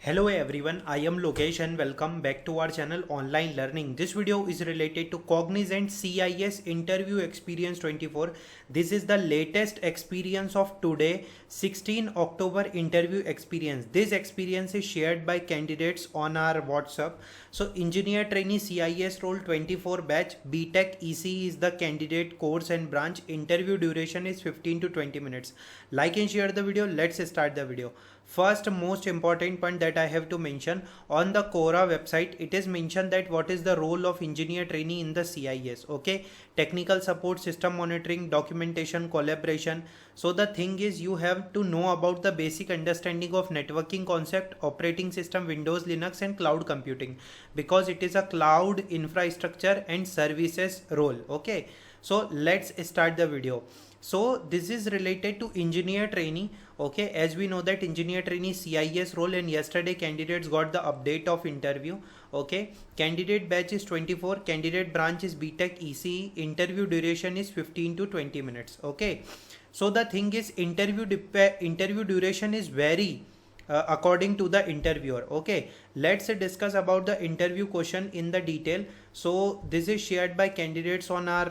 Hello everyone, I am Lokesh and welcome back to our channel Online Learning. This video is related to Cognizant CIS Interview Experience 24. This is the latest experience of today, 16 October interview experience. This experience is shared by candidates on our WhatsApp. So Engineer Trainee CIS Role 24 batch, BTech ECE is the candidate course and branch. Interview duration is 15 to 20 minutes. Like and share the video. Let's start the video. First most important point that I have to mention, on the Quora website it is mentioned that what is the role of engineer trainee in the CIS. Okay, technical support, system monitoring, documentation, collaboration. So the thing is, you have to know about the basic understanding of networking concept, operating system, Windows, Linux and cloud computing, because it is a cloud infrastructure and services role. Okay, so let's start the video. So this is related to engineer trainee. Okay, as we know that engineer trainee CIS role, and yesterday candidates got the update of interview. Okay, candidate batch is 24, candidate branch is BTech ECE, interview duration is 15 to 20 minutes. Okay, so the thing is, interview duration is vary according to the interviewer. Okay, let's discuss about the interview question in the detail. So this is shared by candidates on our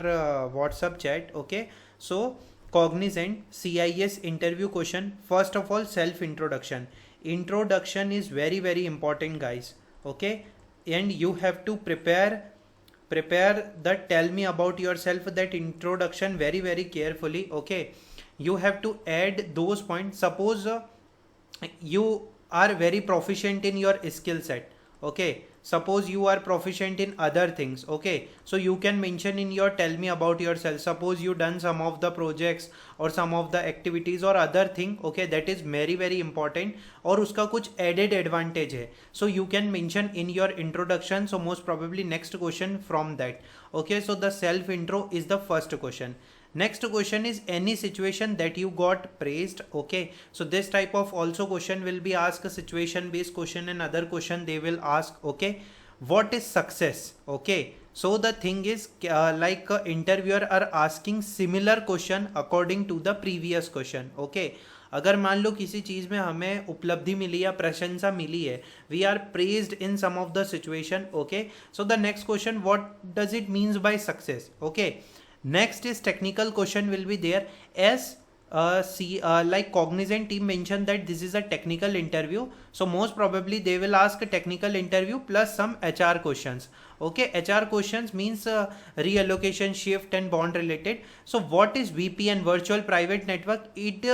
WhatsApp chat. Okay, so Cognizant CIS interview question. First of all, self introduction. Introduction is very important, guys. Okay, and you have to prepare the tell me about yourself, that introduction very carefully. Okay, you have to add those points. Suppose you are very proficient in your skill set. Okay, suppose you are proficient in other things. Okay, so you can mention in your tell me about yourself. Suppose you done some of the projects or some of the activities or other thing. Okay, that is very important, और उसका कुछ added advantage है, so you can mention in your introduction. So most probably next question from that. Okay, so the self intro is the first question. Next question is any situation that you got praised. Okay, so this type of also question will be asked, a situation based question, and other question they will ask. Okay, what is success? Okay, so the thing is interviewer are asking similar question according to the previous question. Okay, अगर मान लो किसी चीज़ में हमें उपलब्धि मिली या प्रशंसा मिली है, we are praised in some of the situation. Okay, so the next question, what does it means by success. Okay, next is technical question will be there. As like Cognizant team mentioned that this is a technical interview, so most probably they will ask a technical interview plus some HR questions. Okay, HR questions means reallocation, shift and bond related. So what is VPN, virtual private network? It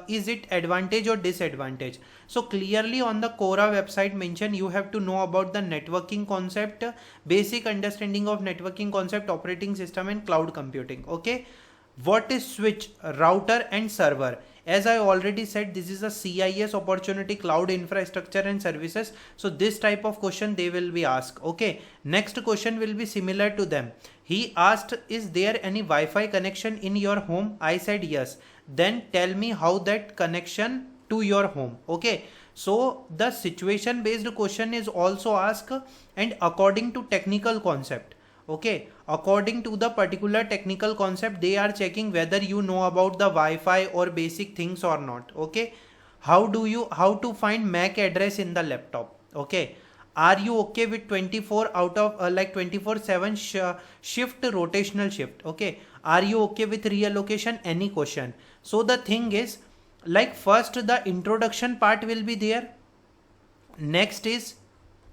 is it advantage or disadvantage? So clearly on the Quora website mentioned, you have to know about the networking concept, basic understanding of networking concept, operating system and cloud computing. Okay, what is switch, router and server? As I already said, this is a CIS opportunity, cloud infrastructure and services. So this type of question they will be asked. Okay, next question will be similar to them. He asked, is there any Wi-Fi connection in your home? I said yes. Then tell me how that connection to your home. Okay, so the situation based question is also asked, and according to technical concept. Okay, according to the particular technical concept, they are checking whether you know about the Wi-Fi or basic things or not. Okay, how to find MAC address in the laptop. Okay, are you okay with 24 out of 24/7 shift, rotational shift? Okay, are you okay with reallocation? Any question. So the thing is, like first the introduction part will be there. Next is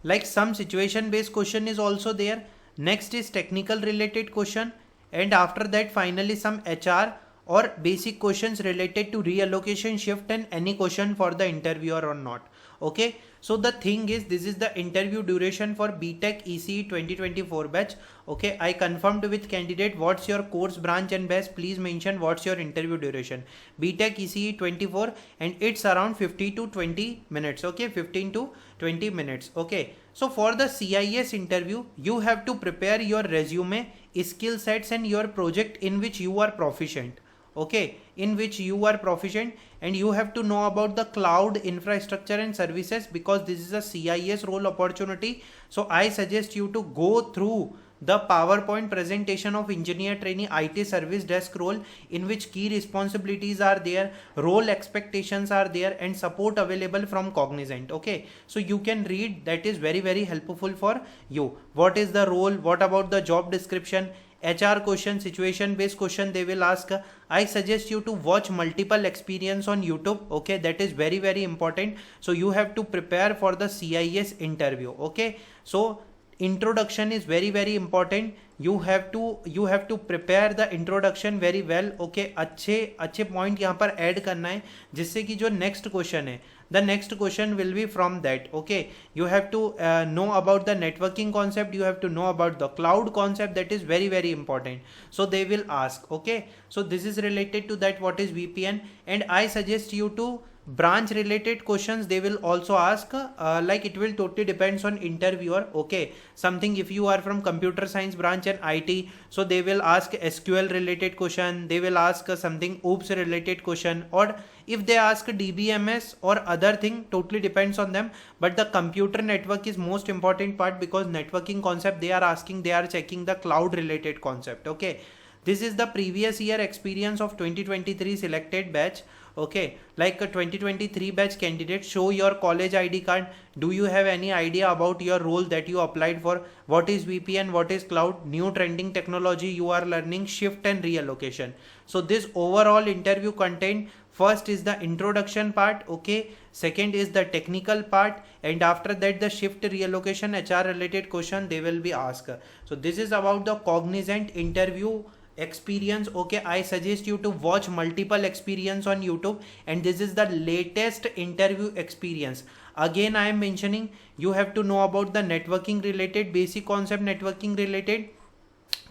like some situation based question is also there. Next is technical related question, and after that finally some HR or basic questions related to reallocation, shift and any question for the interviewer or not. Okay, so the thing is, this is the interview duration for BTech ECE 2024 batch. Okay, I confirmed with candidate what's your course, branch and batch. Please mention what's your interview duration. BTech ECE 24, and it's around 50 to 20 minutes. Okay, 15 to 20 minutes. Okay, so for the CIS interview, you have to prepare your resume, skill sets and your project in which you are proficient. Okay, in which you are proficient, and you have to know about the cloud infrastructure and services, because this is a CIS role opportunity. So I suggest you to go through the PowerPoint presentation of engineer trainee IT service desk role, in which key responsibilities are there, role expectations are there, and support available from Cognizant. Okay, so you can read, that is very helpful for you. What is the role, what about the job description, HR question, situation based question they will ask. I suggest you to watch multiple experience on YouTube. Okay, that is very important. So you have to prepare for the CIS interview. Okay, so introduction is very important. You have to prepare the introduction very well. Okay, अच्छे point यहाँ पर add करना है, जिससे कि जो next question है, the next question will be from that. Okay, you have to know about the networking concept, you have to know about the cloud concept, that is very important. So they will ask. Okay, so this is related to that, what is VPN. And I suggest you to branch related questions they will also ask, like it will totally depends on interviewer. Okay, something if you are from computer science branch and IT, so they will ask SQL related question, they will ask something OOPS related question, or if they ask DBMS or other thing, totally depends on them. But the computer network is most important part, because networking concept they are asking, they are checking the cloud related concept. Okay, this is the previous year experience of 2023 selected batch. Okay, like a 2023 batch candidate, show your college ID card. Do you have any idea about your role that you applied for? What is VPN, what is cloud, new trending technology you are learning, shift and reallocation. So this overall interview content, first is the introduction part. Okay, second is the technical part, and after that the shift reallocation HR related question they will be asked. So this is about the Cognizant interview experience. Okay, I suggest you to watch multiple experience on YouTube, and this is the latest interview experience. Again I am mentioning, you have to know about the networking related basic concept, networking related,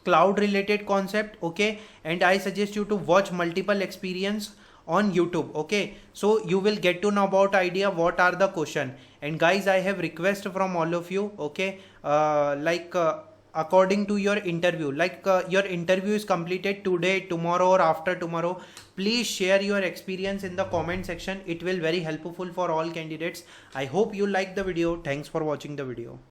cloud related concept. Okay, and I suggest you to watch multiple experience on YouTube. Okay, so you will get to know about idea what are the question. And guys, I have request from all of you. Okay, according to your interview, like your interview is completed today, tomorrow, or after tomorrow, please share your experience in the comment section. It will very helpful for all candidates. I hope you like the video. Thanks for watching the video.